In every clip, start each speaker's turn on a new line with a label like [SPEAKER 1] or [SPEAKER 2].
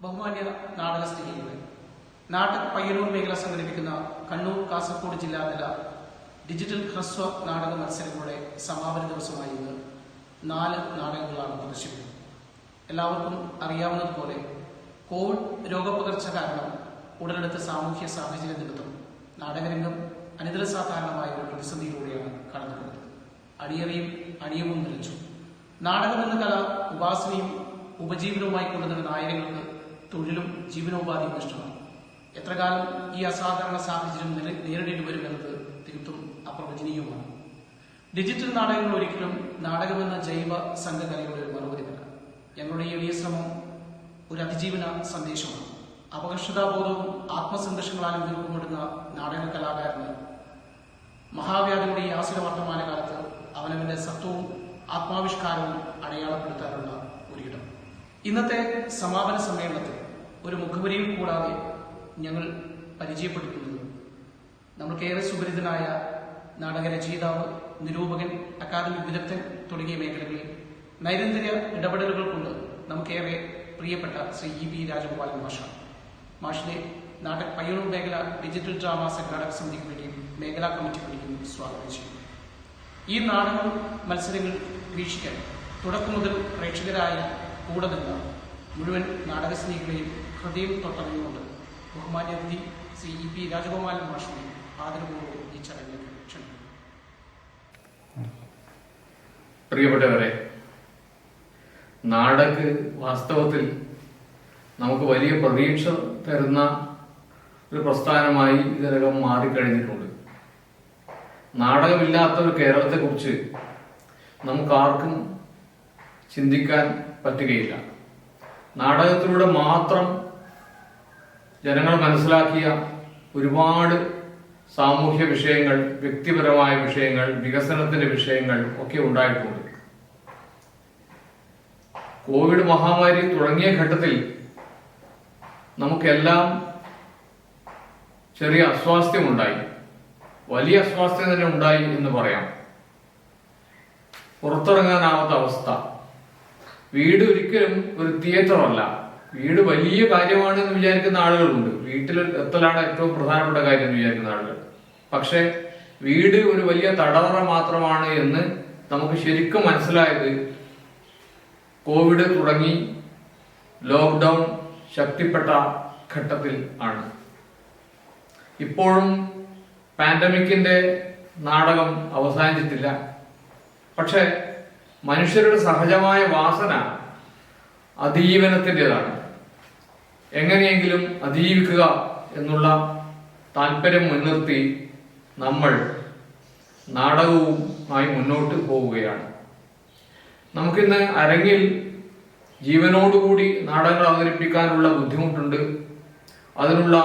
[SPEAKER 1] ബഹുമാന്യ നാടക സ്നേഹികളെ, നാടക പയ്യന്നൂർ മേഖല സംഘടിപ്പിക്കുന്ന കണ്ണൂർ കാസർഗോഡ് ജില്ലാതല ഡിജിറ്റൽ ഹ്രസ്വ നാടക മത്സരങ്ങളുടെ സമാപന ദിവസമായി ഇന്ന് 4 നാടകങ്ങളാണ് പ്രദർശിപ്പിക്കുന്നത്. എല്ലാവർക്കും അറിയാവുന്നതുപോലെ കോവിഡ് രോഗപകർച്ച കാരണം ഉടലെടുത്ത സാമൂഹ്യ സാഹചര്യ നിമിത്തം നാടകരംഗം അനിതര സാധാരണമായ ഒരു പ്രതിസന്ധിയിലൂടെയാണ് കടന്നുപോകുന്നത്. അടിയറിയും അണിയവും നിലച്ചു. നാടകമെന്ന കല ഉപാസനയും ഉപജീവനവുമായി കൊണ്ടുവരുന്ന ആയിരങ്ങൾക്ക് തൊഴിലും ജീവനോപാധിയും നഷ്ടമാണ്. എത്ര കാലം ഈ അസാധാരണ സാഹചര്യം നേരിടേണ്ടി വരുമെന്നത് തീർത്തും അപ്രവചനീയമാണ്. ഡിജിറ്റൽ നാടകങ്ങൾ ഒരിക്കലും നാടകമെന്ന ജൈവ സംഘകലയുടെ ഒരു മറുപടിയല്ല. ഞങ്ങളുടെ ഈ എളിയ ശ്രമം ഒരു അതിജീവന സന്ദേശമാണ്. അപകർഷതാബോധവും ആത്മസംഘർഷങ്ങളാലും രൂപപ്പെടുന്ന നാടക കലാകാരന് മഹാവ്യാധിയുടെ ഈ ആസുര വർത്തമാനകാലത്ത് അവനവന്റെ സത്വവും ആത്മാവിഷ്കാരവും അടയാളപ്പെടുത്താനുള്ള ഒരിടം. ഇന്നത്തെ സമാപന സമ്മേളനത്തിൽ ഒരു മുഖവരിയും കൂടാതെ ഞങ്ങൾ പരിചയപ്പെടുത്തുന്നത് നമ്മൾക്കേറെ സുപരിതനായ നാടകരചയിതാവ്, നിരൂപകൻ, അക്കാദമിക് വിദഗ്ധൻ തുടങ്ങിയ മേഖലകളിൽ നൈരന്തര്യ ഇടപെടലുകൾ കൊണ്ട് നമുക്കേറെ പ്രിയപ്പെട്ട ശ്രീ ഇ പി രാജഗോപാലൻ മാഷിനെ നാടക പയ്യന്നൂർ മേഖല ഡിജിറ്റൽ ഡ്രാമ സംഘാടക സമിതിക്ക് വേണ്ടിയും മേഖലാ കമ്മിറ്റിക്ക് വേണ്ടിയും സ്വാഗതം ചെയ്യുന്നു. ഈ നാടക മത്സരങ്ങൾ വീക്ഷിക്കാൻ തുടക്കം മുതൽ പ്രേക്ഷകരായ കൂടെ നിന്ന മുഴുവൻ നാടക സ്നേഹികളെയും ഹൃദയം തൊട്ടറിഞ്ഞുകൊണ്ട് ബഹുമാന്യതി ശ്രീ ഇ പി രാജഗോപാലൻ മാഷിനെ ആദരപൂർവ്വം ഈ ചടങ്ങിലേക്ക് ക്ഷണിക്കുന്നു.
[SPEAKER 2] പ്രിയപ്പെട്ടവരെ, നാടക വാസ്തവത്തിൽ നമുക്ക് വലിയ പ്രതീക്ഷ തരുന്ന ഒരു പ്രസ്ഥാനമായി ഇതിനകം മാറിക്കഴിഞ്ഞിട്ടുണ്ട്. നാടകമില്ലാത്ത ഒരു കേരളത്തെക്കുറിച്ച് നമുക്കാർക്കും ചിന്തിക്കാൻ പറ്റുകയില്ല. നാടകത്തിലൂടെ മാത്രം ജനങ്ങൾ മനസ്സിലാക്കിയ ഒരുപാട് സാമൂഹ്യ വിഷയങ്ങൾ, വ്യക്തിപരമായ വിഷയങ്ങൾ, വികസനത്തിന്റെ വിഷയങ്ങൾ ഒക്കെ ഉണ്ടായിട്ടുണ്ട്. കോവിഡ് മഹാമാരി തുടങ്ങിയ ഘട്ടത്തിൽ നമുക്കെല്ലാം ചെറിയ അസ്വാസ്ഥ്യമുണ്ടായി, വലിയ അസ്വാസ്ഥ്യം തന്നെ ഉണ്ടായി എന്ന് പറയാം. പുറത്തിറങ്ങാനാവാത്ത അവസ്ഥ. വീട് ഒരിക്കലും ഒരു തിയേറ്റർ അല്ല. വീട് വലിയ കാര്യമാണ് എന്ന് വിചാരിക്കുന്ന ആളുകളുണ്ട്. വീട്ടിൽ എത്തലാണ് ഏറ്റവും പ്രധാനപ്പെട്ട കാര്യം എന്ന് വിചാരിക്കുന്ന ആളുകൾ. പക്ഷെ വീട് ഒരു വലിയ തടവറ മാത്രമാണ് എന്ന് നമുക്ക് ശരിക്കും മനസ്സിലായത് കോവിഡ് തുടങ്ങി ലോക്ക്ഡൗൺ ശക്തിപ്പെട്ട ഘട്ടത്തിൽ ആണ്. ഇപ്പോഴും പാൻഡമിക്കിന്റെ നാടകം അവസാനിച്ചിട്ടില്ല. പക്ഷെ മനുഷ്യരുടെ സഹജമായ വാസന അതിജീവനത്തിൻ്റെതാണ്. എങ്ങനെയെങ്കിലും അതിജീവിക്കുക എന്നുള്ള താല്പര്യം മുൻനിർത്തി നമ്മൾ നാടകവുമായി മുന്നോട്ട് പോവുകയാണ്. നമുക്കിന്ന് അരങ്ങിൽ ജീവനോടുകൂടി നാടകങ്ങൾ അവതരിപ്പിക്കാനുള്ള ബുദ്ധിമുട്ടുണ്ട്. അതിനുള്ള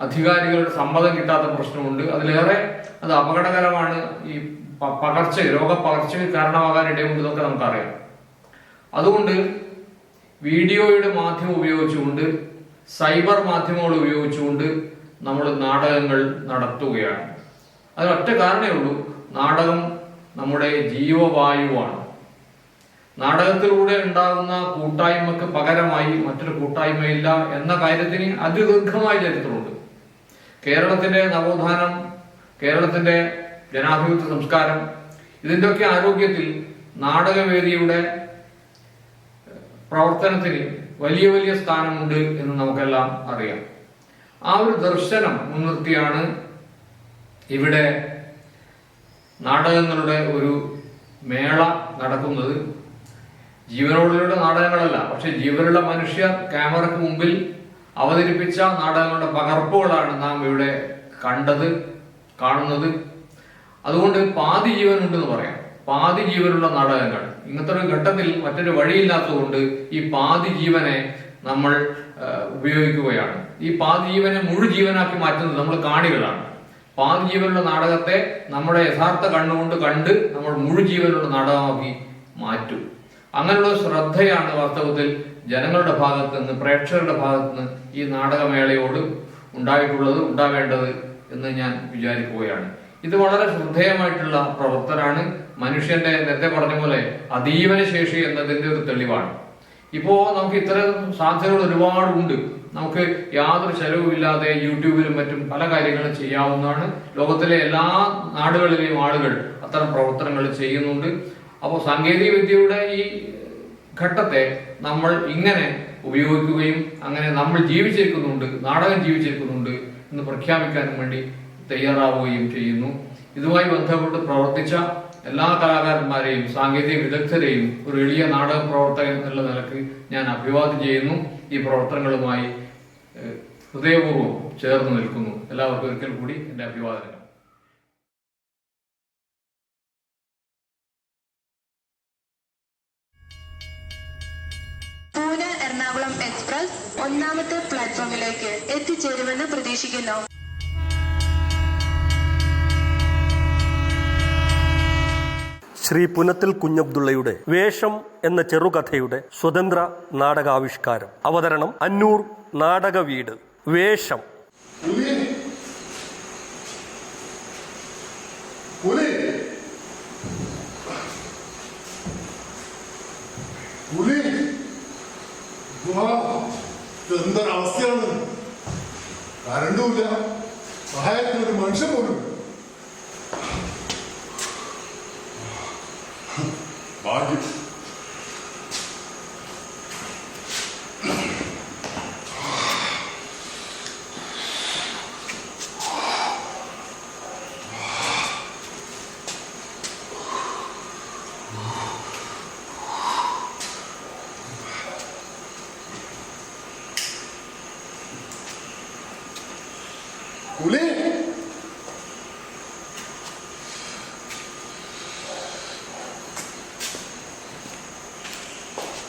[SPEAKER 2] അധികാരികളുടെ സമ്മതം കിട്ടാത്ത പ്രശ്നമുണ്ട്. അതിലേറെ അത് അപകടകരമാണ്. ഈ രോഗപകർച്ചയ്ക്ക് കാരണമാകാൻ ഇടയുണ്ട് എന്നൊക്കെ നമുക്കറിയാം. അതുകൊണ്ട് വീഡിയോയുടെ മാധ്യമം ഉപയോഗിച്ചുകൊണ്ട്, സൈബർ മാധ്യമങ്ങൾ ഉപയോഗിച്ചുകൊണ്ട് നമ്മൾ നാടകങ്ങൾ നടത്തുകയാണ്. അതിനൊറ്റ കാരണമേ ഉള്ളൂ, നാടകം നമ്മുടെ ജീവവായുവാണ്. നാടകത്തിലൂടെ ഉണ്ടാകുന്ന കൂട്ടായ്മക്ക് പകരമായി മറ്റൊരു കൂട്ടായ്മയില്ല എന്ന കാര്യത്തിന് അതിദീർഘമായ ചരിത്രമുണ്ട്. കേരളത്തിന്റെ നവോത്ഥാനം, കേരളത്തിന്റെ ജനാധിപത്യ സംസ്കാരം, ഇതിൻ്റെയൊക്കെ ആരോഗ്യത്തിൽ നാടകവേദിയുടെ പ്രവർത്തനത്തിന് വലിയ വലിയ സ്ഥാനമുണ്ട് എന്ന് നമുക്കെല്ലാം അറിയാം. ആ ഒരു ദർശനം മുൻനിർത്തിയാണ് ഇവിടെ നാടകങ്ങളുടെ ഒരു മേള നടക്കുന്നത്. ജീവനോടുള്ള നാടകങ്ങളല്ല, പക്ഷെ ജീവനുള്ള മനുഷ്യർ ക്യാമറയ്ക്ക് മുമ്പിൽ അവതരിപ്പിച്ച നാടകങ്ങളുടെ പകർപ്പുകളാണ് നാം ഇവിടെ കാണുന്നത്. അതുകൊണ്ട് പാതി ജീവനുണ്ടെന്ന് പറയാം. പാതി ജീവനുള്ള നാടകങ്ങൾ. ഇങ്ങനത്തെ ഒരു ഘട്ടത്തിൽ മറ്റൊരു വഴിയില്ലാത്തതുകൊണ്ട് ഈ പാതി ജീവനെ നമ്മൾ ഉപയോഗിക്കുകയാണ്. ഈ പാതി ജീവനെ മുഴുജീവനാക്കി മാറ്റുന്നത് നമ്മൾ കാണികളാണ്. പാതി ജീവനുള്ള നാടകത്തെ നമ്മുടെ യഥാർത്ഥ കണ്ണുകൊണ്ട് കണ്ട് നമ്മൾ മുഴുജീവനുള്ള നാടകമാക്കി മാറ്റും. അങ്ങനെയുള്ള ശ്രദ്ധയാണ് വാസ്തവത്തിൽ ജനങ്ങളുടെ ഭാഗത്ത് നിന്ന്, പ്രേക്ഷകരുടെ ഭാഗത്ത് നിന്ന് ഈ നാടകമേളയോട് ഉണ്ടാവേണ്ടത് എന്ന് ഞാൻ വിചാരിക്കുകയാണ്. ഇത് വളരെ ശ്രദ്ധേയമായിട്ടുള്ള പ്രവർത്തനമാണ്. മനുഷ്യന്റെ നേരത്തെ പറഞ്ഞ പോലെ അതീവന ശേഷി എന്നതിന്റെ ഒരു തെളിവാണ്. ഇപ്പോ നമുക്ക് ഇത്തരം സാധ്യതകൾ ഒരുപാടുണ്ട്. നമുക്ക് യാതൊരു ചെലവുമില്ലാതെ യൂട്യൂബിലും മറ്റും പല കാര്യങ്ങളും ചെയ്യാവുന്നതാണ്. ലോകത്തിലെ എല്ലാ നാടുകളിലെയും ആളുകൾ അത്തരം പ്രവർത്തനങ്ങൾ ചെയ്യുന്നുണ്ട്. അപ്പോൾ സാങ്കേതിക വിദ്യയുടെ ഈ ഘട്ടത്തെ നമ്മൾ ഇങ്ങനെ ഉപയോഗിക്കുകയും അങ്ങനെ നമ്മൾ ജീവിച്ചിരിക്കുന്നുണ്ട്, നാടകം ജീവിച്ചിരിക്കുന്നുണ്ട് എന്ന് പ്രഖ്യാപിക്കാനും വേണ്ടി തയ്യാറാവുകയും ചെയ്യുന്നു. ഇതുമായി ബന്ധപ്പെട്ട് പ്രവർത്തിച്ച എല്ലാ കലാകാരന്മാരെയും സാങ്കേതിക വിദഗ്ധരെയും ഒരു എളിയ നാടക പ്രവർത്തകൻ എന്നുള്ള നിലക്ക് ഞാൻ അഭിവാദ്യം ചെയ്യുന്നു. ഈ പ്രവർത്തനങ്ങളുമായി ഹൃദയപൂർവ്വം ചേർന്ന് നിൽക്കുന്നു. എല്ലാവർക്കും ഒരിക്കൽ കൂടി എൻ്റെ അഭിവാദനങ്ങൾ.
[SPEAKER 3] പൂനെ എറണാകുളം എക്സ്പ്രസ് 1ാമത്തെ പ്ലാറ്റ്ഫോമിലേക്ക് എത്തിച്ചേരുമെന്ന് പ്രതീക്ഷിക്കുന്നു.
[SPEAKER 4] ശ്രീ പുനത്തിൽ കുഞ്ഞബ്ദുള്ളയുടെ വേഷം എന്ന ചെറുകഥയുടെ സ്വതന്ത്ര നാടകാവിഷ്കാരം. അവതരണം അന്നൂർ നാടക വീട്. വേഷം.
[SPEAKER 5] എന്തൊരവസ്ഥയാണ്! കരണ്ടുമില്ല, സഹായത്തിനൊരു മനുഷ്യൻ പോലും. ഭാഗ്യം. പുലി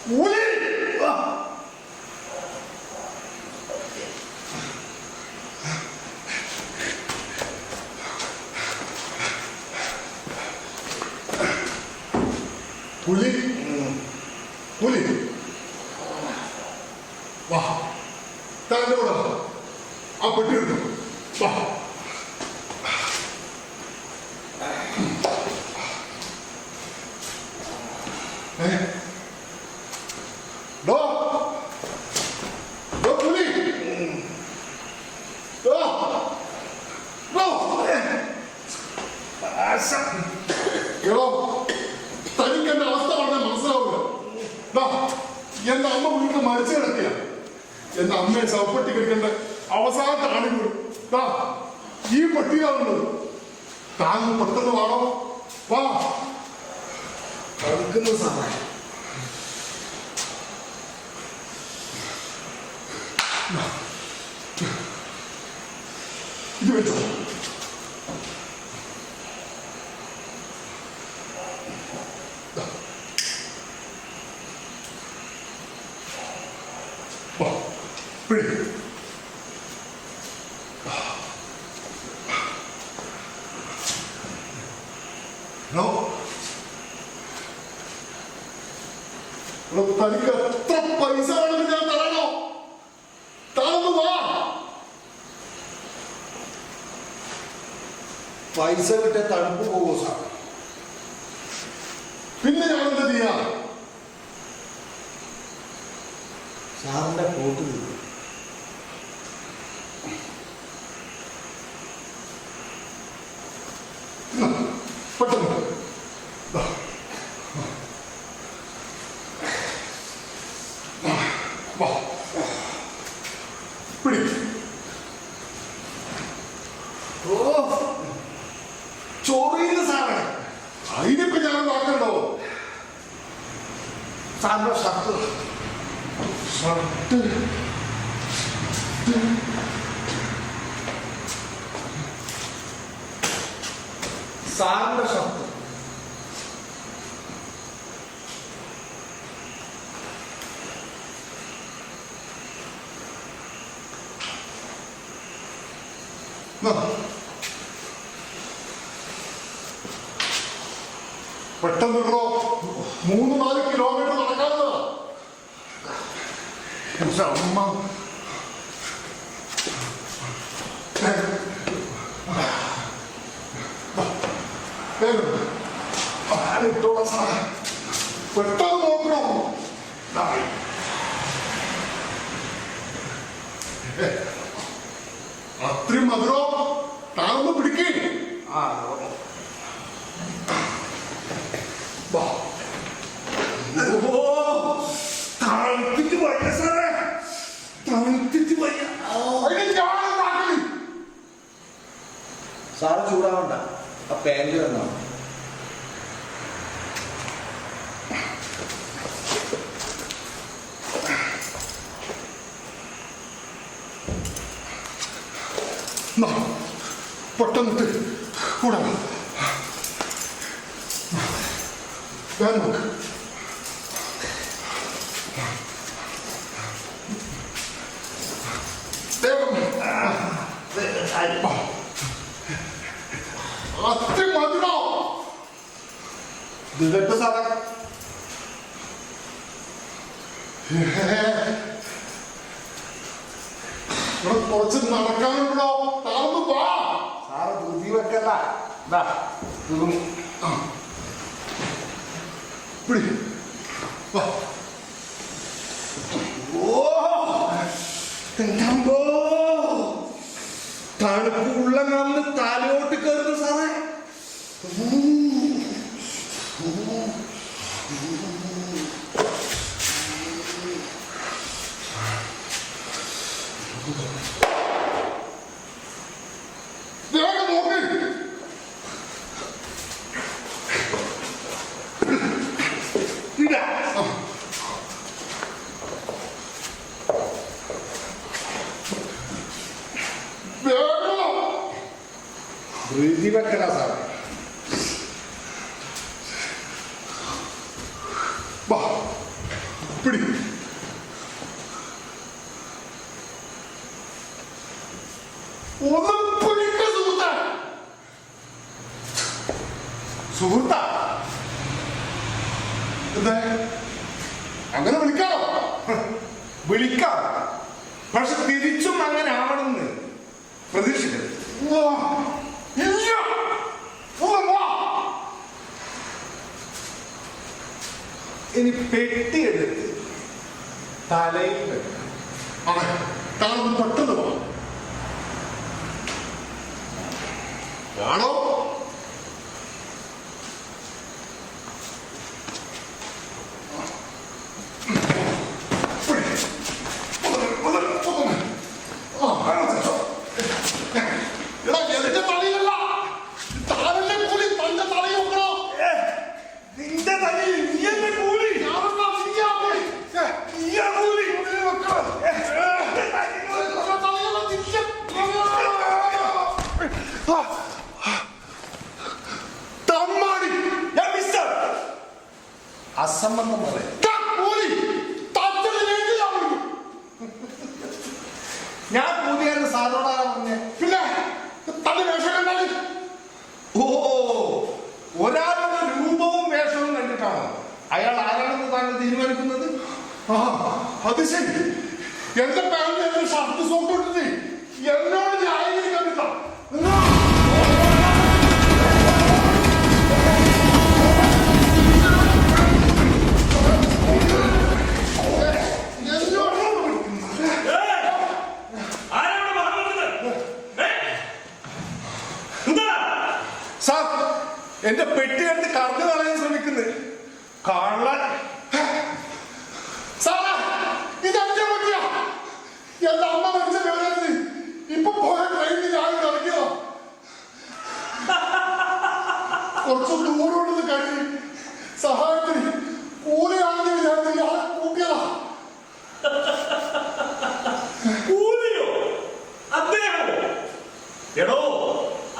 [SPEAKER 5] പുലി പുലി പുലി വാ, താൻ്റെ കൂടെ ആ പെട്ടി എടുത്തു. വാ. തനിക്കെന്റെ അവസ്ഥ പറഞ്ഞാൽ മനസ്സിലാവില്ല. എന്റെ അമ്മ വീട്ടിൽ മരിച്ചു കിടക്കുക. എന്റെ അമ്മയെ ശവപ്പെട്ടി കിടക്കേണ്ട അവസാനത്തെ ആണികൾ ഈ പെട്ടിയാണുള്ളത്. താങ്കൾ പെട്ടെന്ന് വാടോ. വാ. കളിക്കുന്ന സമയം ഇത് വെച്ചോ. തനിക്ക് എത്ര പൈസ വേണമെങ്കിൽ ഞാൻ തരണോ? താന്ന് വാ.
[SPEAKER 6] പൈസ കിട്ടിയ തണുപ്പ് പോവോ സാർ?
[SPEAKER 5] പിന്നെ ഞാൻ എന്താ ചെയ്യാ?
[SPEAKER 6] സാറിന്റെ കോട്ട്
[SPEAKER 5] പെട്ടെന്ന് പിടി.
[SPEAKER 6] ഓ, ചൊറിയുന്ന സാറേ.
[SPEAKER 5] അതിനിപ്പോ ഞാൻ നോക്കണ്ടോ?
[SPEAKER 6] സാറിന്റെ ഷർട്ട് സാറിന്റെ ഷർട്ട്
[SPEAKER 5] പെട്ടെന്നിട്ടോ. 3-4 കിലോമീറ്റർ നടക്കാവുന്നതാ. അമ്മ പെട്ടെന്ന് നോക്കണോ? അത്രയും മധുരോ താനൊന്ന് പിടിക്കേ.
[SPEAKER 6] ആ തണുത്തിട്ട് വയ്യ സാറേ, തണുത്തിട്ട് വയ്യ. സാറ് ചൂടാവണ്ട, ആ പാൻറ് വന്നാ
[SPEAKER 5] പെട്ടെന്നിട്ട് കൂടാ വേഗം നോക്ക്. അത്രയും മധുരോ
[SPEAKER 6] ഇതിട്ട് സാറേ.
[SPEAKER 5] ഇവിടെ കുറച്ച് നടക്കാനുണ്ടോ? താന്ന് വാ.
[SPEAKER 6] സാറ് ധൃതി വെക്കല്ല, തീർന്നു.
[SPEAKER 5] പിടി വാ.
[SPEAKER 6] എന്താമ്പോ തണുപ്പ് ഉള്ള കാലിന് തലയോട്ട് കയറുന്നു സാറേ.
[SPEAKER 5] വേഗം നോക്ക്.
[SPEAKER 6] ധൃതി വെക്കല സാറേ.
[SPEAKER 5] വാ പിടി. ഒന്ന് പിടിക്ക സുഹൃത്ത. സുഹൃത്ത എന്താ അങ്ങനെ വിളിക്കാറോ?
[SPEAKER 6] വിളിക്കാം, പക്ഷെ തിരിച്ചും അങ്ങനെ ആവണമെന്ന് പ്രതീക്ഷിക്കരുത്. ഇനി പെട്ടിയെടുത്ത് തലയിൽ വെക്കണം.
[SPEAKER 5] അതെ, താനൊന്ന് പെട്ടെന്ന് വാ. ആണോ? എന്റെ തലയിലല്ല, താനല്ലേ കൂലി. തന്റെ തലയിൽ വെക്കണോ?
[SPEAKER 6] നിന്റെ തലയിൽ നീ എന്നെ കൂലി.
[SPEAKER 5] ഞാനെന്നാ നീയാ കൂലി.
[SPEAKER 6] നീയാ കൂലി.
[SPEAKER 5] വെക്കണം. തമ്മാടി
[SPEAKER 6] മിസ്റ്റർ അസംബന്ധം പറയാം. ഞാൻ കൂലിയായിരുന്നു സാറോടാ പറഞ്ഞേ.
[SPEAKER 5] പിന്നെ തന്റെ വേഷം കണ്ടാല്
[SPEAKER 6] ഓ, ഒരാളുടെ രൂപവും വേഷവും കണ്ടിട്ടാണോ അയാൾ ആരാണെന്ന് താങ്കൾ തീരുമാനിക്കുന്നത്?
[SPEAKER 5] ആ അത് ശരി. എന്റെ പാന്റ് എന്റെ ഷർട്ട് സോപ്പിട്ടിട്ട് എന്നോട് ന്യായീകരിക്കാൻ കിട്ടാം.
[SPEAKER 6] സാർ, എന്റെ പെട്ടി എടുത്ത് കറന്നു കളയാൻ ശ്രമിക്കുന്നത് കാണാൻ.
[SPEAKER 5] സാറാ, ഇതെന്റെ പറ്റിയാ. എന്റെ അമ്മ മരിച്ച വിവരത്തിൽ ഇപ്പൊ പോയ ട്രെയിനിൽ ഞാൻ കളിക്കുക. കുറച്ച് ദൂരോട്ട് കഴിഞ്ഞ് സഹായത്തിന് കൂലിയാണെന്ന് വിചാരിച്ച് ഞാൻ കൂട്ടിയതാ.
[SPEAKER 7] കൂലിയോ? അദ്ദേഹമോ? എടോ,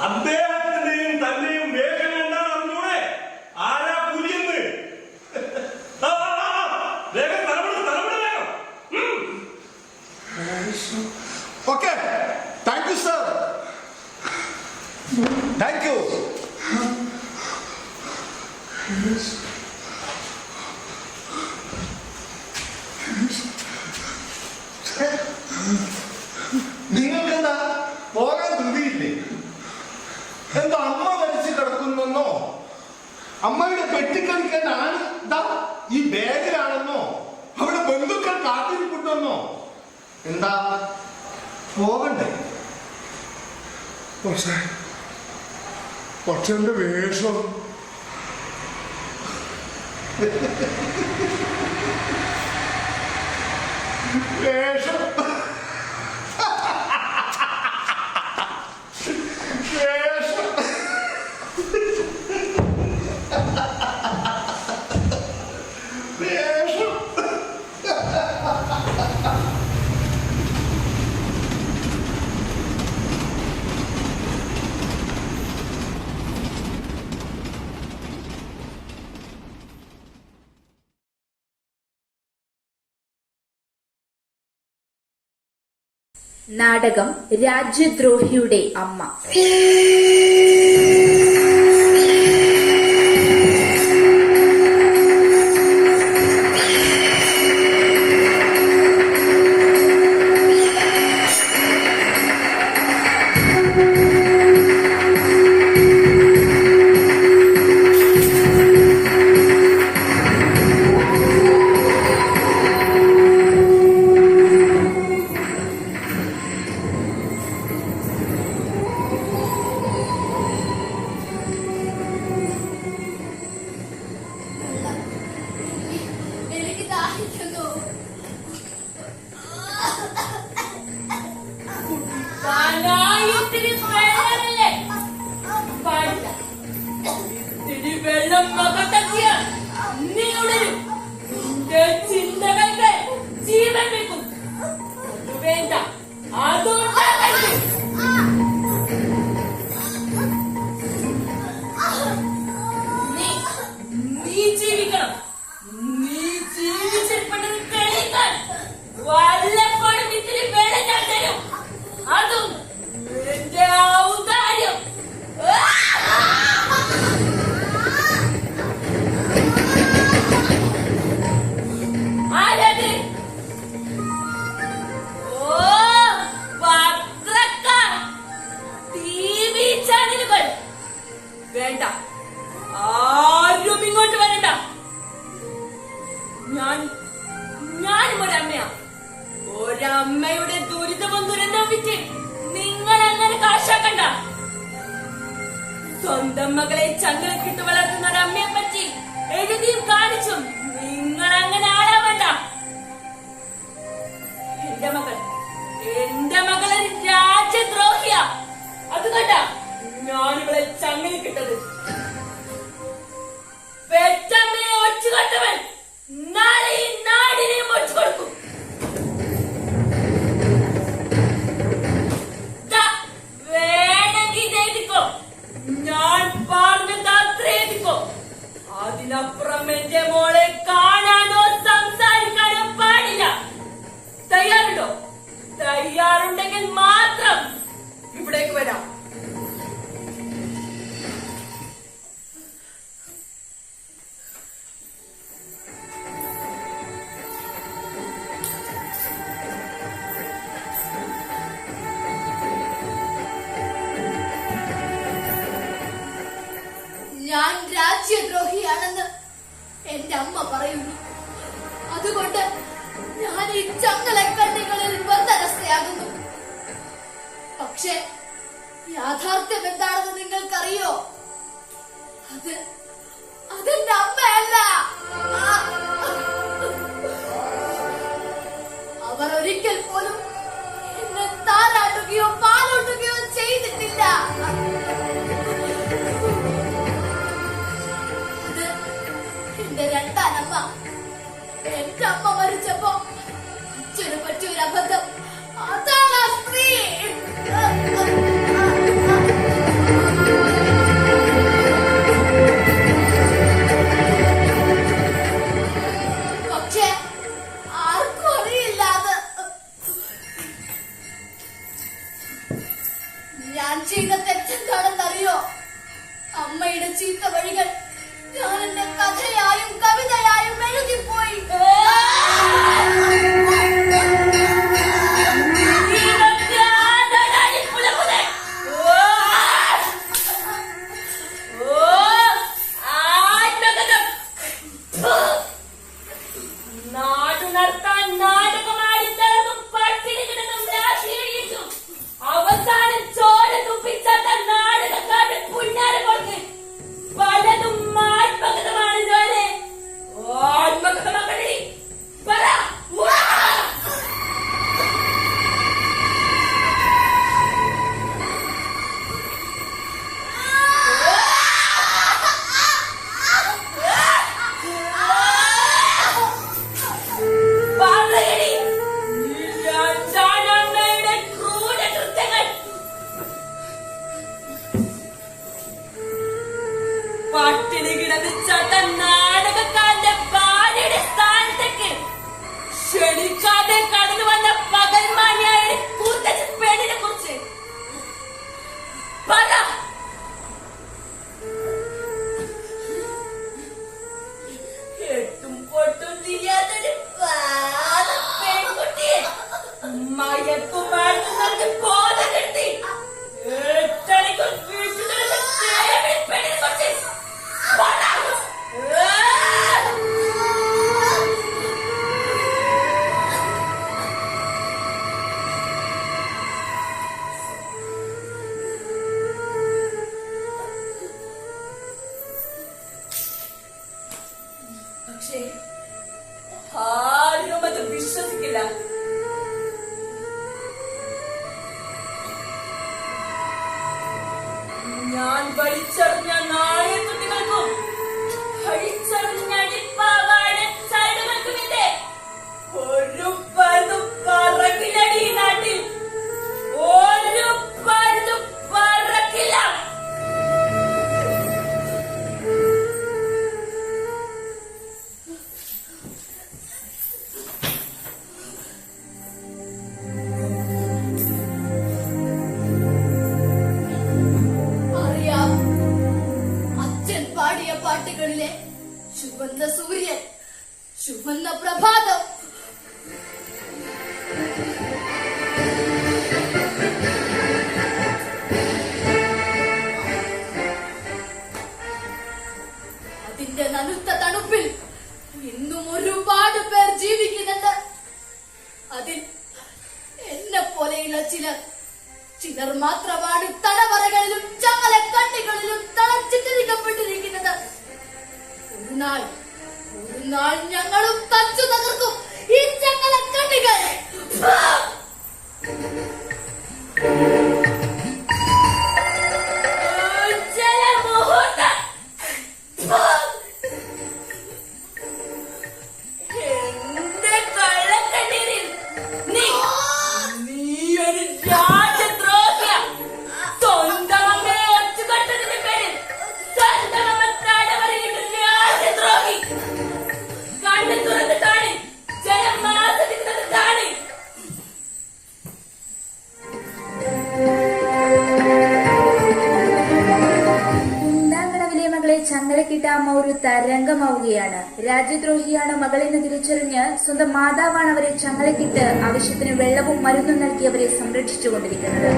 [SPEAKER 7] അദ്ദേഹത്തിന്റെയും തന്റെയും വേഷം എന്താണ് അറിഞ്ഞൂടെ? ആരാ കൂലിയെന്ന്? വേഗം തലമുടി വേഗം.
[SPEAKER 6] Okay, thank you sir, thank you. നിങ്ങൾക്കെന്താ പോകാൻ ധൃതിയില്ലേ? എന്താ അമ്മ മരിച്ചു കിടക്കുന്നെന്നോ അമ്മയുടെ പെട്ടിക്കളിക്കേണ്ട ആണ് ഇതാ ഈ ബാഗിലാണെന്നോ അവിടെ ബന്ധുക്കൾ കാത്തിരിപ്പുണ്ടെന്നോ? എന്താ പോകണ്ടേ?
[SPEAKER 5] പക്ഷേ എന്റെ വേഷം വേഷം
[SPEAKER 8] നാടകം രാജ്യദ്രോഹിയുടെ അമ്മ.
[SPEAKER 9] ചിന്തകൾക്ക് ജീവൻ വെക്കും. വേണ്ട, നീ ജീവിക്കണം. നീ ജീവിച്ചിരിപ്പുണ്ടെന്ന് തെളിയിക്കാൻ വല്ലപ്പോഴും ഇത്തിരി വെള്ളം ഞാൻ തരും. അതും എന്റെ ഔദാര്യം. ആരത്? ഓ, പത്രക്കാർ, TV ചാനലുകൾ. വേണ്ട, ആരും ഇങ്ങോട്ട് വരണ്ട. ഞാനും ഒരമ്മയാ. ഒരമ്മയുടെ ദുരിതവും ദുരന്തവും വിറ്റ് നിങ്ങൾ അങ്ങനെ കാശാക്കണ്ട. സ്വന്തം മകളെ ചങ്ങലക്കിട്ട് വളർത്തുന്ന ഒരമ്മയെ പറ്റി എഴുതിയും കാണിച്ചും നിങ്ങൾ അങ്ങനെ ആളാവണ്ട. എന്റെ മകള് രാജ്യദ്രോഹിയാ. അതുകൊണ്ടാ ഞാനിവളെ ചങ്ങലക്കിട്ടത്. പെറ്റമ്മയെ ഒറ്റുകൊണ്ടവൻ നാളെ ഈ നാടിനെയും ഒറ്റ കൊടുക്കും. വേണമെങ്കിൽ എഴുതിക്കോ, ഞാൻ പറഞ്ഞത് അത്ര എഴുതിക്കോ. അതിനപ്പുറം എന്റെ മോളെ കാണാനോ സംസാരിക്കാനോ പാടില്ല. തയ്യാറുണ്ടോ? തയ്യാറുണ്ടെങ്കിൽ മാത്രം ഇവിടേക്ക് വരാം.
[SPEAKER 8] ഞാൻ രാജ്യദ്രോഹിയാണെന്ന് എന്റെ അമ്മ പറയുന്നു. അതുകൊണ്ട് ഞാൻ ഈ ചങ്ങലക്കണ്ണികളിൽ ബന്ധനസ്ഥയാകുന്നു. പക്ഷെ യാഥാർത്ഥ്യം എന്താണെന്ന് നിങ്ങൾക്കറിയോ? അതെന്റെ അമ്മയല്ല. അവർ ഒരിക്കൽ പോലും എന്നെ താരാട്ടുകയോ പാലൂട്ടുകയോ ചെയ്തിട്ടില്ല. എന്റെ രണ്ടാനമ്മ. എന്റെ അമ്മ മരിച്ചപ്പോ അച്ഛന് പറ്റിയൊരു അബദ്ധം. അതാണ് ആ സ്ത്രീ. പക്ഷെ ആർക്കും അറിയില്ല അത്. ഞാൻ ചെയ്ത തെറ്റെന്താണെന്നറിയോ? അമ്മയുടെ ചീത്ത വഴികൾ ഞാൻ എന്റെ കഥയായും കവിതയായും എഴുതിപ്പോയി.
[SPEAKER 9] നാടു നടത്താൻ നാടകമാടി തളർന്നും പട്ടിണി കിടന്നും രാശിയടിച്ചു. മയക്കുമരുന്നുകൾക്ക് ബോധം കെടുത്തി ഏട്ടനിക്കും വീട്ടുകാർക്ക് പെണ്ണിനെ കുറച്ച് കൊണ്ടാകും. പക്ഷേ ആരും അത് വിശ്വസിക്കില്ല. ഞാൻ വലിച്ചെറിഞ്ഞ നാണയത്തുട്ടികൾക്കും വലിച്ചെറിഞ്ഞ അടിപ്പാവാട ചരടുകൾക്കുമില്ലേ ഒരു പഴുതും പറക്കില്ലടി ഈ നാട്ടിൽ. ഒരു പഴുതും പറക്കില്ല.
[SPEAKER 8] അറിയാം, അച്ഛൻ പാടിയ പാട്ടുകളിലെ ചുവന്ന സൂര്യൻ, ചുവന്ന പ്രഭാതം, അതിന്റെ നനുത്ത തണുപ്പിൽ ഇന്നും ഒരുപാട് പേർ ജീവിക്കുന്നുണ്ട്. അതിൽ എന്നെ പോലെയുള്ള ചിലർ മാത്രമാണ് തടവറകളിലും ചങ്ങലക്കണ്ണികളിലും തളച്ചിട്ടിരിക്കപ്പെട്ടിരിക്കുന്നത്. ഒരു നാൾ ഞങ്ങളും തച്ചു തകർക്കും ഈ ചങ്ങലക്കണ്ണികൾ.
[SPEAKER 9] എന്റെ കള്ളക്കണ്ണീരിൽ നീ ഒരു രാജദ്രോഹിയാ. സ്വന്തം അമ്മയെ ഒറ്റുകൊണ്ടതിന്റെ പേരിൽ സ്വന്തം അമ്മ തടവറയിലിട്ട് രാജദ്രോഹി. കണ്ണ് തുറന്ന് കാണി, ജനം ആസ്വദിക്കുന്നത് കാണി.
[SPEAKER 10] കുണ്ടാങ്കടവിലെ മകളെ ചങ്ങലക്കിട്ട അമ്മ ഒരു തരംഗമാവുകയാണ്. രാജ്യദ്രോഹിയാണ് മകളെന്ന് തിരിച്ചറിഞ്ഞ് സ്വന്തം മാതാവാണ് അവരെ ചങ്ങലക്കിട്ട് ആവശ്യത്തിന് വെള്ളവും മരുന്നും നൽകി അവരെ സംരക്ഷിച്ചുകൊണ്ടിരിക്കുന്നത്.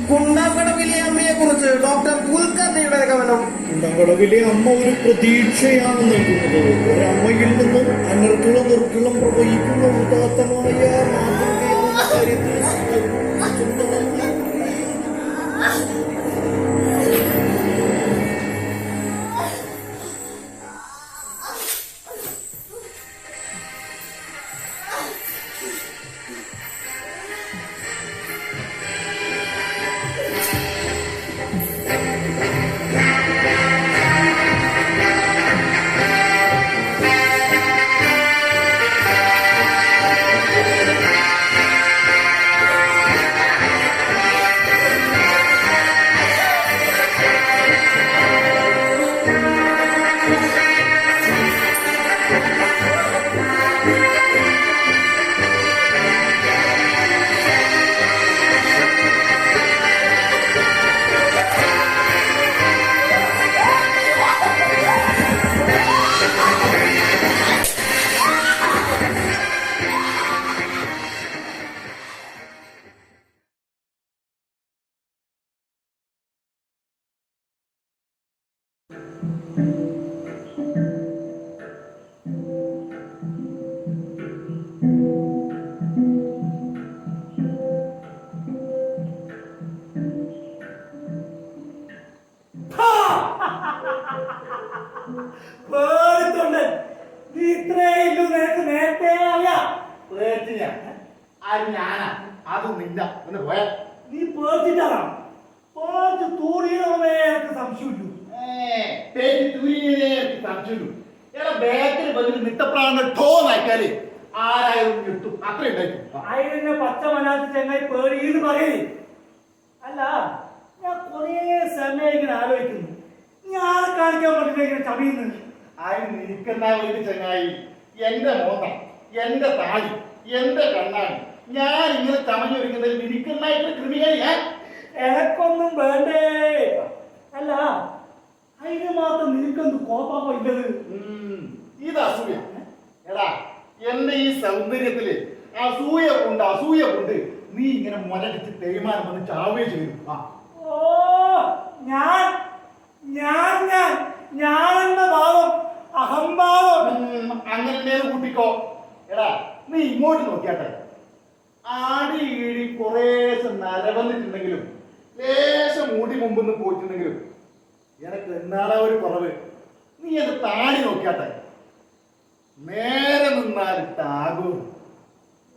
[SPEAKER 6] കുണ്ടാങ്കടവിലെ അമ്മയെ കുറിച്ച് ഡോക്ടർ പുൽക്കഥയുടെ ഗമനം. കുണ്ടാങ്കടവിലെ അമ്മ ഒരു പ്രതീക്ഷയാണ് നൽകുന്നത്. ഒരമ്മയിൽ നിന്നും അനർക്കുളം പ്രവഹിക്കുന്ന ഉദാത്തമായ മാതൃകയെന്ന കാര്യത്തിൽ നീ ഇത്രയും നിനക്ക് നേരത്തെ അറിയാം. ഞാനാ അത് നിന്ന ഒന്ന് പോയാ നീ പേർച്ചിട്ടാണോ? പേർച്ച് തൂറിയതേ എനിക്ക് സംശയമില്ലു. സംശയമില്ലു. എടാ ബാക്കിൽ വന്നിട്ട് നിട്ടപ്രാണെന്ന് ടോന്നാക്കിയാല് ആരായാലും കിട്ടും. അത്ര ഉണ്ടായിട്ടു അതിനെ പച്ച മനാത്ത് ചെങ്ങായി പേടിയെന്ന് പറയേ. അല്ല, ഞാൻ കൊറേ സമയം ഇങ്ങനെ ആലോചിക്കുന്നു, ഞാൻ കാണിക്കാൻ പറ്റില്ല ചമയുന്നു. അതിന് നിൽക്കുന്ന ചെങ്ങായി എന്റെ മോന്ത, എന്റെ താടി, എന്റെ കണ്ണാടി, ഞാൻ ഇങ്ങനെ ചമഞ്ഞൊരുക്കുന്നതിൽ നിൽക്കുന്നതായിട്ട് ക്രിമിനലിയാ എനക്കൊന്നും വേണ്ടേ. അല്ല, അതിന് മാത്രം നിനക്കെന്ത് കോപ്പാപ്പ ഇല്ലത്? ഇത് അസൂയ. എടാ, എന്റെ ഈ സൗന്ദര്യത്തില് അസൂയ കൊണ്ട് നീ ഇങ്ങനെ മുരടിച്ച് തേയ്മാനം വന്ന് ചാവുകയും ചെയ്തു. ഓ ഞാനെന്ന ഭാവം അഹംഭാവം അങ്ങനെ കൂട്ടിക്കോ. എടാ നീ ഇങ്ങോട്ട് നോക്കിയാട്ടെ. ആടി ഈടി കുറേശ്ശെ നരവന്നിട്ടുണ്ടെങ്കിലും ലേശം മൂടി മുമ്പൊന്ന് പോയിട്ടുണ്ടെങ്കിലും എനക്ക് എന്നാടാ ഒരു കുറവ്. നീ എന്റെ താടി നോക്കിയാട്ടെ. നേരെ നിന്നാലിട്ടാകും.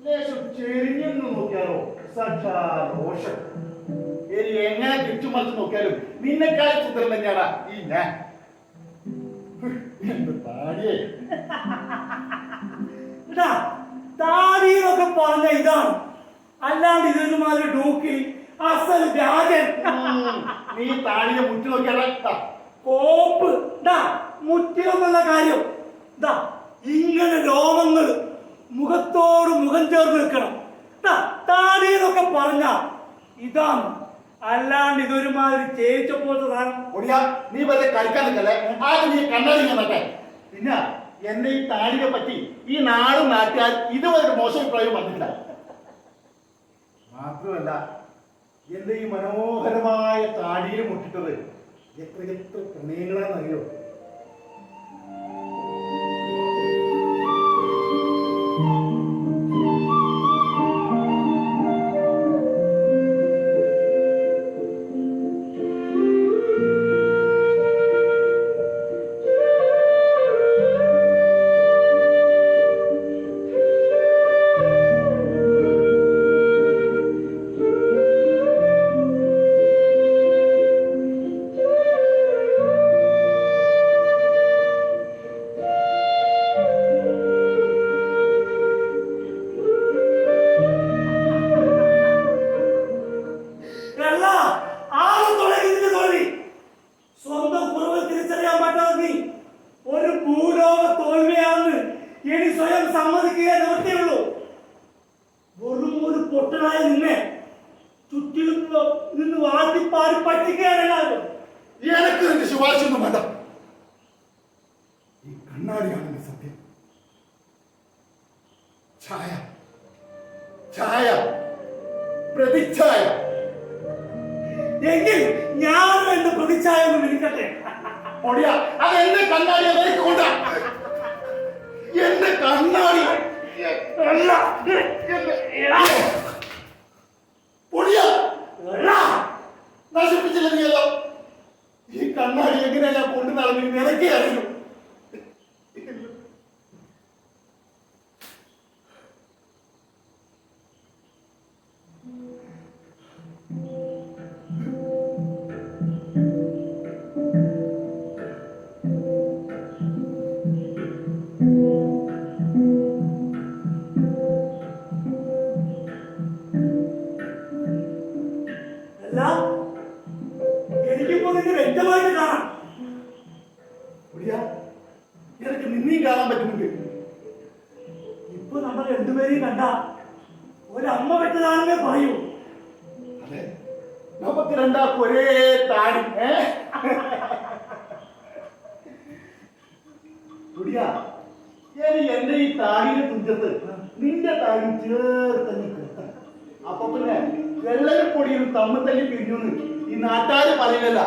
[SPEAKER 6] ലേശം ചെരിഞ്ഞെന്ന് നോക്കിയാലോ സജാരോഷം. ഇനി എങ്ങനെ തിരിച്ചുമറിച്ച് നോക്കിയാലും നിന്നെക്കാളും ചിത്രം തന്നെയാടാ ഈ ഞാൻ. എന്റെ താടിയെ താടിയൊക്കെ പറഞ്ഞ ഇതാണ്, അല്ലാണ്ട് ഇതൊരു മാതിരി ഡൂക്കി അസൽ രാജൻ. നീ താടിയെ മുറ്റി നോക്കിയാടാ കോപ്പ്. മുറ്റിയൊന്നുള്ള കാര്യം ഇങ്ങനെ രോമങ്ങൾ മുഖത്തോട് മുഖം ചേർന്ന് നിൽക്കണം. താടിയെന്നൊക്കെ പറഞ്ഞ ഇതാണ്, അല്ലാണ്ട് ഇതൊരു മാതിരി ചേച്ചപ്പോഴത്തെ സാധനം. ഒടിയാ നീ വെറുതെ കളിക്കാൻ നിൽക്കല്ലേ. ആദ്യം നീ കണ്ണാടി നോട്ടെ. പിന്നെ എന്റെ ഈ താടിയെ പറ്റി ഈ നാടും നാട്ടുകാർ ഇതുവരെ മോശം അഭിപ്രായം വന്നിട്ടില്ല. മാത്രമല്ല എന്റെ ഈ മനോഹരമായ താടിയിൽ മുട്ടിട്ടത് എത്ര പ്രണയങ്ങളാണെന്നറിയോ. പ്രതിച്ഛായ എങ്കിൽ ഞാൻ എന്റെ പ്രതിച്ഛായ ഒന്ന് വിളിക്കട്ടെ. അതെന്റെ കണ്ണാടി കൊണ്ട എന്റെ കണ്ണാടി നശിപ്പിച്ചില്ല നീയല്ലോ. ഈ കണ്ണാടി എങ്ങനെയാ ഞാൻ കൊണ്ടു നടന്നു നിനക്കേ അറിയൂ. എനിക്കിപ്പോ നിന്നെ വ്യക്തമായിട്ട് കാണാം. എനിക്ക് നിന്നെയും കാണാൻ പറ്റുന്നുണ്ട്. ഇപ്പൊ നമ്മൾ രണ്ടുപേരെയും കണ്ട ഒരമ്മ പെട്ടതാണെന്നേ പറയൂ. അതെ, നമുക്ക് രണ്ടാൾക്ക് ഒരേ താടി. എന്റെ ഈ താടിയുടെ തുഞ്ചത്ത് നിന്റെ താടി ചേർത്തന്നെ കിട്ടണം. അപ്പൊ പിന്നെ വെള്ളയും പൊടിയും തമ്മിൽ തല്ലി പിരിഞ്ഞു ഈ നാട്ടുകാര് പറയില്ല.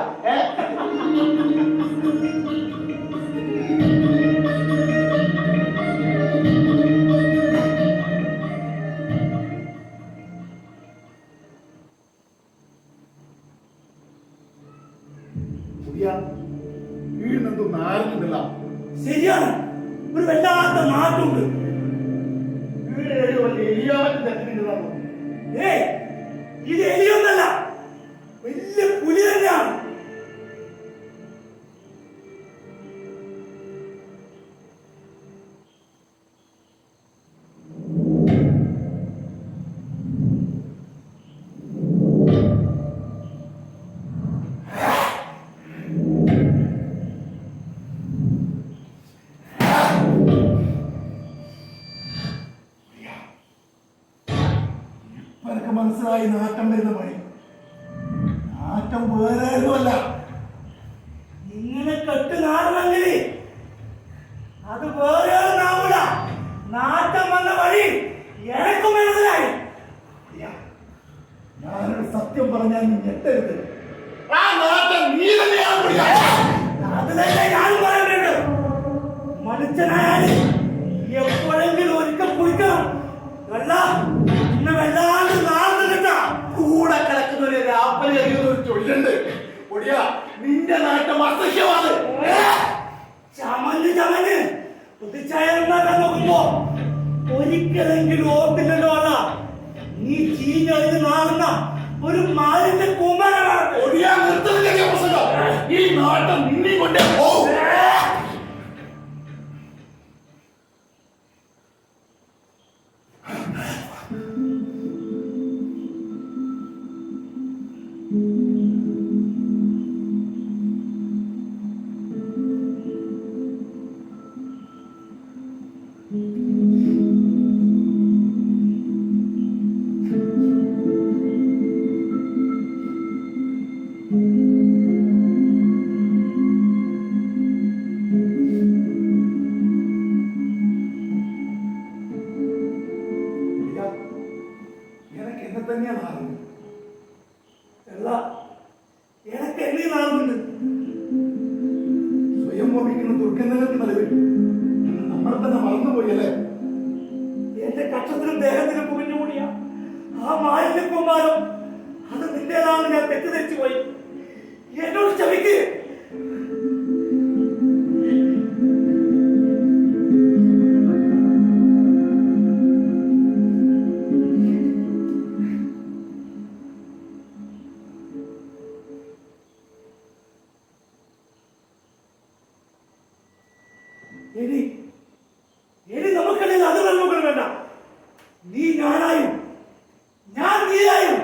[SPEAKER 6] വീടിനെന്തോ നാരുന്നില്ല. ശരിയാണ്, ഒരു വല്ലാത്ത നാട്ടുണ്ട്. വീട് എലിയാമറ്റ് തെറ്റിട്ടുണ്ടാകും. ഇത് എലിയൊന്നല്ല, വലിയ പുലി തന്നെയാണ്. മനസ്സിലായി നാട്ടം വരുന്ന പണി. നാട്ടം വേറെയൊന്നുമല്ല, ഇങ്ങനെ കെട്ട് നാടണമെങ്കിൽ അത് വേറെ നാവൂല. നാട്ടം വന്ന വഴി എനക്കും മനസ്സിലായി. ഞാനൊരു സത്യം പറഞ്ഞാൽ നീ ഞെട്ടരുത്. ആ നാട്ടം നീ തന്നെയാണ്. അത് തന്നെ ഞാനും പറയുന്നുണ്ട്. മനുഷ്യനായാലും എപ്പോഴെങ്കിലും ഒരിക്കൽ കുളിക്കണം. ഇന്ന് വല്ലാണ്ട് നാളെ കിട്ടാ കൂടെ കിടക്കുന്ന ഒരു രാപ്പലി അറിയുന്ന ഒരു ചൊല്ലുണ്ട്. ഒടിയാ നിന്റെ നാട്ടം അസഹ്യമാണ്. ചമഞ്ഞ് ചമഞ്ഞ് പ്രതിച്ഛായണ്ടാക്കാൻ നോക്കുമ്പോ ഒരിക്കലെങ്കിലും ഓർത്തില്ലല്ലോ അല്ല നീ ചീഞ്ഞൊഴിഞ്ഞ് നാളുന്ന ഒരു മാലിന്റെ കൂമ്പാരമാണ്. ഒടിയാ നിർത്തുന്നില്ല പ്രസംഗം. ഈ നാട്ടം നിന്നെ കൊണ്ടേ പോകും. സ്വയം മോഹിക്കുന്ന ദുർഗന്ധങ്ങൾക്ക് നിലവിൽ നമ്മളെ തന്നെ മറന്നുപോയല്ലേ. എന്റെ കക്ഷത്തിലും ദേഹത്തിലും കുമിഞ്ഞുകൂടിയ ആ മാലിന്യ കുമാരം അത് നിന്റേതാണെന്ന് ഞാൻ തെറ്റിദ്ധരിച്ചു പോയി. എന്നോട് ക്ഷമിക്ക്. ഇനി നമുക്കിടയിൽ അത് വെള്ളം വേണ്ട. നീ ഞാനായും ഞാൻ നീയായും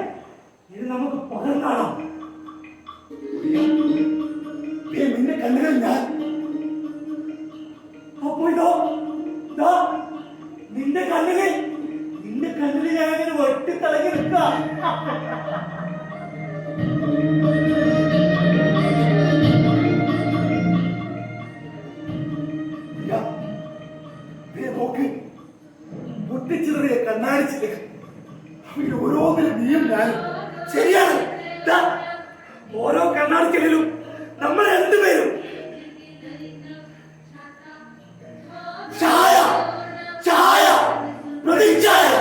[SPEAKER 6] ഇനി നമുക്ക് പകരം കാണാം. നിന്റെ കണ്ണുകൾ ഞാൻ അപ്പോ ഇതോ നിന്റെ കണ്ണില് ഞാൻ അങ്ങനെ വെട്ടിത്തിളങ്ങി നിൽക്കാം. പൊട്ടിച്ചിറിയ കണ്ണാടിച്ചില്ല അവര് ഓരോന്നിലും നീയും ഞാനും ശരിയാണ്. ഓരോ കണ്ണാടിക്കലിലും നമ്മൾ രണ്ടുപേരും ചായ ചായ പ്രതിച്ഛായ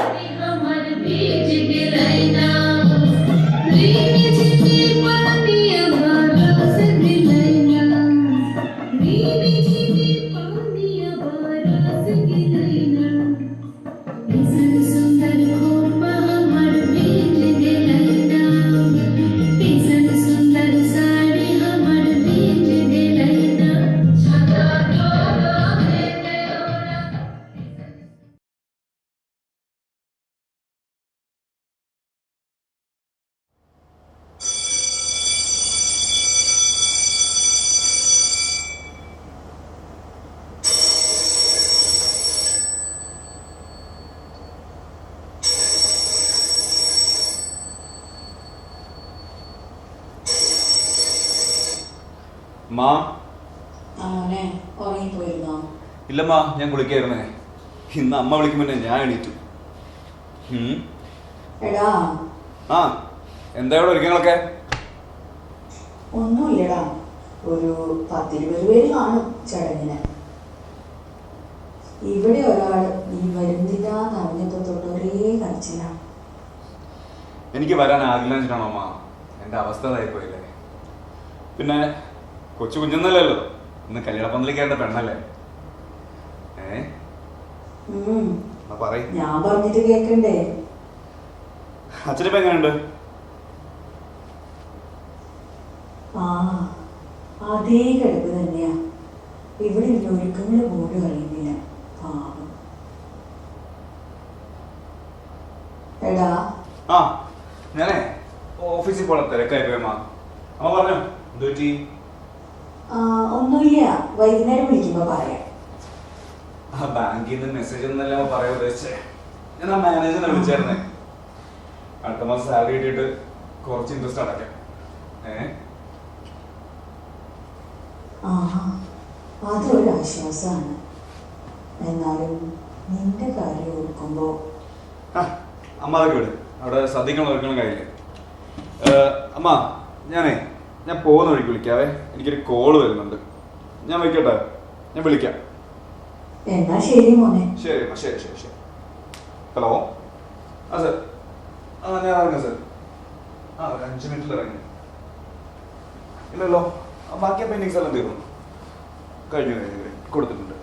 [SPEAKER 11] ഇല്ലമ്മാ, ഞാൻ കുളിക്കായിരുന്നേ. ഇന്ന് അമ്മ വിളിക്കുമ്പോ ഞാൻ എണീറ്റു. ആ എന്താ ഇവിടെ ഒരുക്കങ്ങളൊക്കെ?
[SPEAKER 12] ഒന്നുമില്ലടാ, ഒരു 10-20 പേര് കാണും ചടങ്ങിന്. ഇവിടെ ഒരാൾ നീ വരുന്നില്ല എന്നറിഞ്ഞപ്പോ തൊട്ട് ഒരേ കരച്ചിലാണ്.
[SPEAKER 11] എനിക്ക് വരാൻ ആഗ്രഹം വെച്ചിട്ടാണോ അമ്മ? എന്റെ അവസ്ഥ ഇതായിപ്പോയില്ലേ. പിന്നെ കൊച്ചു കുഞ്ഞൊന്നല്ലല്ലോ, ഇന്ന് കല്യാണപ്പന്തലിൽ കേട്ട പെണ്ണല്ലേ.
[SPEAKER 12] ഞാൻ പറഞ്ഞിട്ട് കേക്കണ്ടേ?
[SPEAKER 11] അച്ഛനിപ്പോ എങ്ങനെയുണ്ട്?
[SPEAKER 12] ആ അതേ കിടപ്പ് തന്നെയാ. ഇവിടെ ഒരുക്കങ്ങൾ പോലും അറിയുന്നില്ല. പാവം. എടാ
[SPEAKER 11] ആ ഞാനേ ഓഫീസിൽ പോലെ തിരക്കായിപ്പോയി അമ്മ. അമ്മ പറഞ്ഞോ എന്ത് പറ്റി?
[SPEAKER 12] ഒന്നുമില്ല, വൈകുന്നേരം വിളിക്കുമ്പോ പറയാം.
[SPEAKER 11] ആ ബാങ്കിൽ നിന്ന് മെസ്സേജ് ഒന്നല്ല പറയാൻ ഉദ്ദേശിച്ചേ. ഞാൻ ആ മാനേജറിനെ വിളിച്ചായിരുന്നേ. അടുത്ത മാസം സാലറി കിട്ടിയിട്ട് കുറച്ച് ഇൻട്രസ്റ്റ് അടയ്ക്കാം.
[SPEAKER 12] അതൊരു ആശ്വാസമാണ്. എന്നാലും നിന്റെ കാര്യം ഓർക്കുമ്പോ
[SPEAKER 11] അമ്മ അതൊക്കെ വിട്. അവിടെ ശ്രദ്ധിക്കണം ഓർക്കണം കാര്യമില്ല. അമ്മ ഞാൻ പോകുന്ന വഴിക്ക് വിളിക്കാവേ. എനിക്കൊരു കോള് വരുന്നുണ്ട്. ഞാൻ വയ്ക്കട്ടെ, ഞാൻ വിളിക്കാം.
[SPEAKER 12] എന്നാ ശരി മോനെ.
[SPEAKER 11] ശരി അമ്മ, ശരി ശരി ശരി. ഹലോ. ആ സാർ, ഞാൻ ഇറങ്ങാം സാർ. ഒരു 5 മിനിറ്റിൽ ഇറങ്ങി. ഇല്ലല്ലോ, ബാക്കി പെൻഡിങ്സ് എല്ലാം തീർന്നു. കഴിഞ്ഞു കൊടുത്തിട്ടുണ്ട്.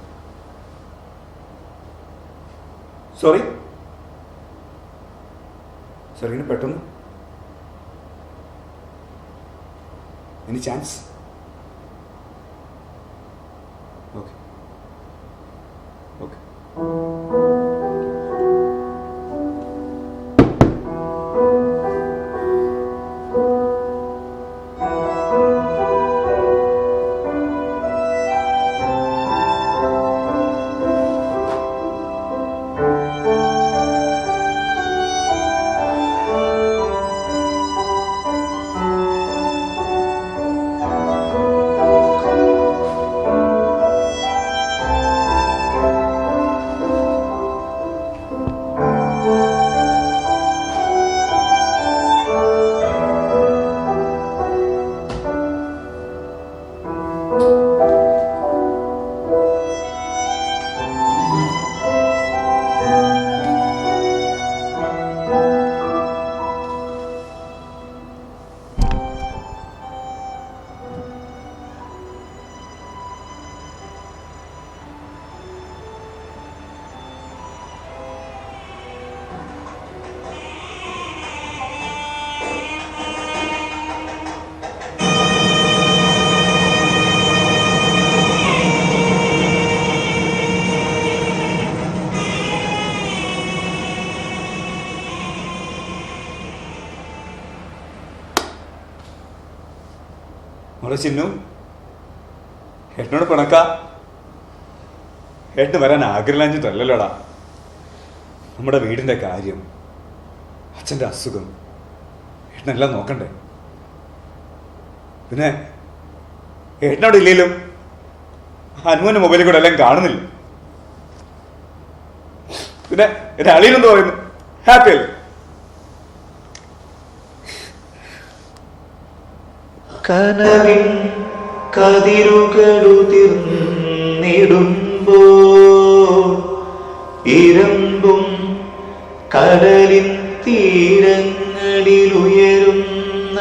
[SPEAKER 11] സോറി സാർ, പെട്ടെന്ന് എനി ചാൻസ്? Okay okay. മോളെ ചിന്നു, ഏട്ടനോട് പിണക്ക? ഏട്ടന് വരാൻ ആഗ്രഹിച്ചിട്ടല്ലല്ലോടാ. നമ്മുടെ വീടിന്റെ കാര്യം, അച്ഛൻ്റെ അസുഖം, ഏട്ടനെല്ലാം നോക്കണ്ടേ? പിന്നെ ഏട്ടനോട് ഇല്ലെങ്കിലും അനുവിന്റെ മൊബൈലിൽ കൂടെ എല്ലാം കാണുന്നില്ല. പിന്നെ എന്റെ അളിയനെന്ത് പറയുന്നു? ഹാപ്പി അല്ലേ?
[SPEAKER 13] കനവിൻ കതിരുകളുതിർന്നിടുമ്പോ ഇരമ്പും കടലിൻ തീരങ്ങളിലുയരുന്ന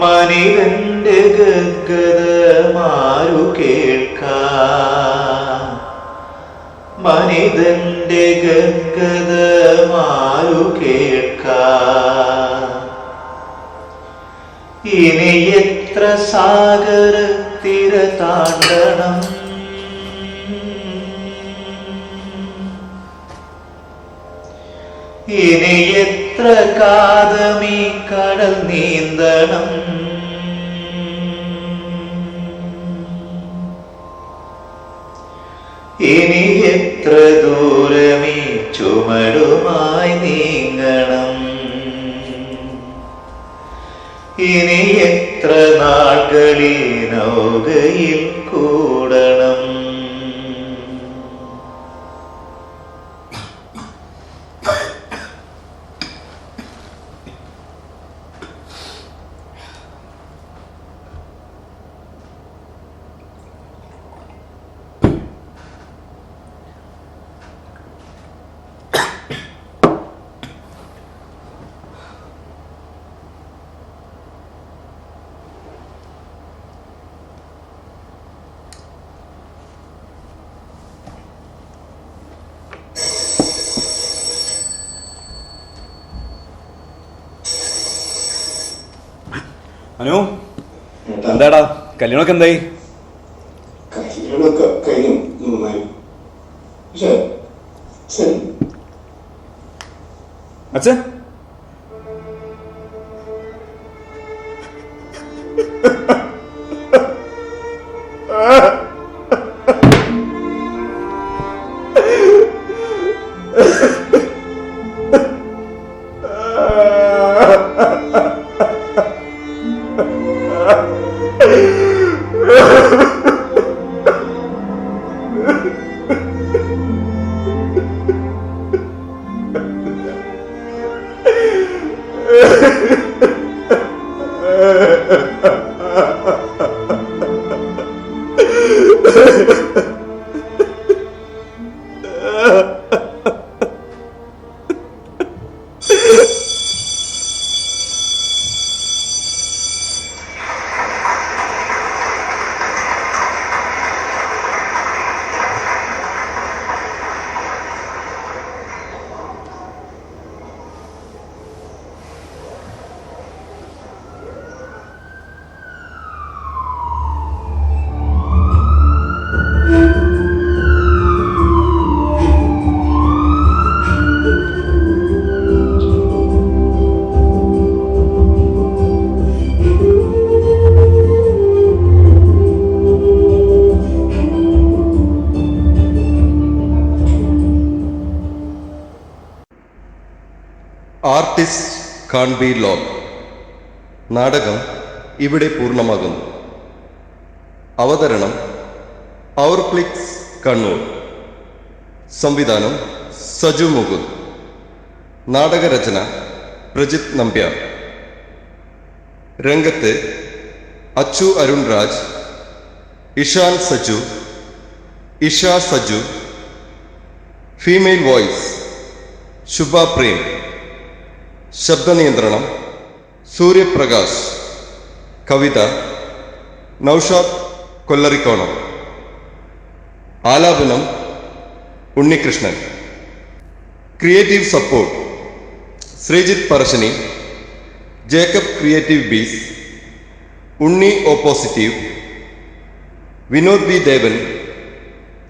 [SPEAKER 13] മനിതന്റെ ഗദ്ഗതമാരു കേൾക്കാം. മനിതന്റെ ഗദ്ഗതമാരു കേൾക്കാം. ഇനി എത്ര സാഗര തിര താണ്ടണം, ഇനി എത്ര കാതമീ കടൽ നീന്തണം. ഇനി എത്ര ദൂരമീ ചുമടുമായി നീങ്ങണം. ഇനി എത്ര നാളുകളിൽ നൗകയിൽ കൂടണം.
[SPEAKER 11] അനു, എന്താടാ കല്യാണമൊക്കെ എന്തായി?
[SPEAKER 5] കല്യാണമൊക്കെ കഴിഞ്ഞു, നന്നായി.
[SPEAKER 11] അച്ഛൻ
[SPEAKER 14] ആർട്ടിസ്റ്റ് കാൺ ബി ലോങ്. നാടകം ഇവിടെ പൂർണ്ണമാകുന്നു. അവതരണം അവർ ക്ലിക്സ് കണ്ണൂർ. സംവിധാനം സജു മുകുന്ദ്. നാടകരചന പ്രജിത് നമ്പ്യാർ. രംഗത്ത് അച്ചു അരുൺ രാജ്, ഇഷാൻ സജു, ഇഷ സജു. Female voice Shubha Prem. ശബ്ദനിയന്ത്രണം സൂര്യപ്രകാശ്. കവിത നൗഷാദ് കൊല്ലറിക്കോണം. ആലാപനം Unnikrishnan. Creative support Sreejith Parassini, Jacob creative bees, Unni O positive, Vinod V Devan,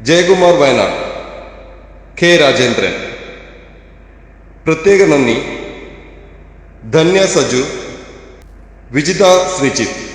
[SPEAKER 14] Jayakumar Wayanad, K Rajendran. പ്രത്യേക നന്ദി ധന്യ സജു, വിജിത ശ്രീജിത്ത്.